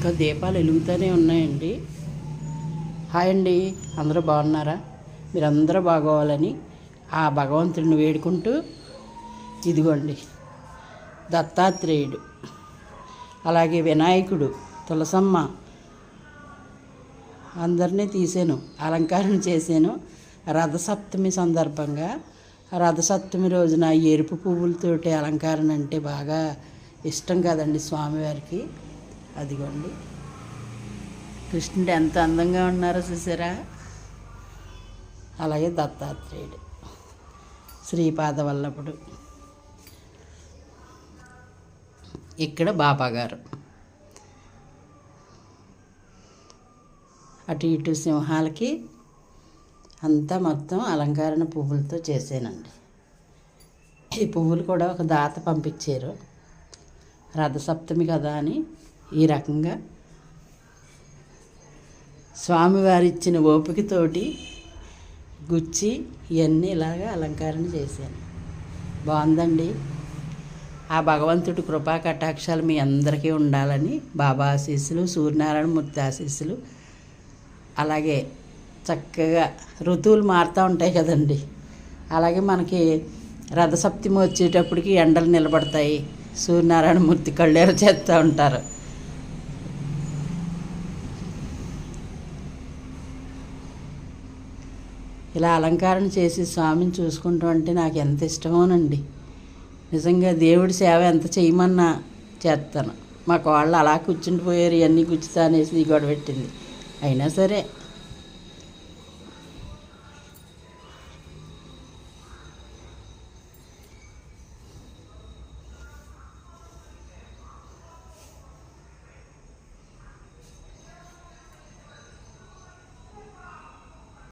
ఇంకా దీపాలు వెలుగుతూనే ఉన్నాయండి. హాయ్ అండి, అందరూ బాగున్నారా? మీరందరూ బాగోవాలని ఆ భగవంతుడిని వేడుకుంటూ ఇదిగోండి దత్తాత్రేయుడు, అలాగే వినాయకుడు, తులసమ్మ అందరినీ తీసాను, అలంకరణ చేశాను. రథసప్తమి సందర్భంగా రథసప్తమి రోజున ఎరుపు పువ్వులతోటి అలంకరణ అంటే బాగా ఇష్టం కదండి స్వామివారికి. అదిగోండి కృష్ణుడు ఎంత అందంగా ఉన్నారో చూసారా. అలాగే దత్తాత్రేయుడు, శ్రీపాదవల్లభుడు, ఇక్కడ బాబా గారు, అటు ఇటు సింహాలకి అంతా మొత్తం అలంకరణ పువ్వులతో చేశానండి. ఈ పువ్వులు కూడా ఒక దాత పంపించారు, రథసప్తమి కదా అని ఈ రకంగా స్వామివారి ఇచ్చిన ఓపికతోటి గుచ్చి ఇవన్నీ ఇలాగా అలంకరణ చేశాను. బాగుందండి. ఆ భగవంతుడి కృపా కటాక్షాలు మీ అందరికీ ఉండాలని బాబా ఆశీస్సులు, సూర్యనారాయణ మూర్తి ఆశీస్సులు. అలాగే చక్కగా ఋతువులు మారుతూ ఉంటాయి కదండి, అలాగే మనకి రథసప్తమి వచ్చేటప్పటికి ఎండలు నిలబడతాయి, సూర్యనారాయణ మూర్తి కళ్ళేరు చేస్తూ ఉంటారు. ఇలా అలంకరణ చేసి స్వామిని చూసుకుంటూ అంటే నాకు ఎంత ఇష్టమోనండి. నిజంగా దేవుడి సేవ ఎంత చేయమన్నా చేస్తాను. మాకు వాళ్ళు అలా కూర్చుండిపోయారు, ఇవన్నీ గుచ్చుతా అనేసి గొడవ పెట్టింది. అయినా సరే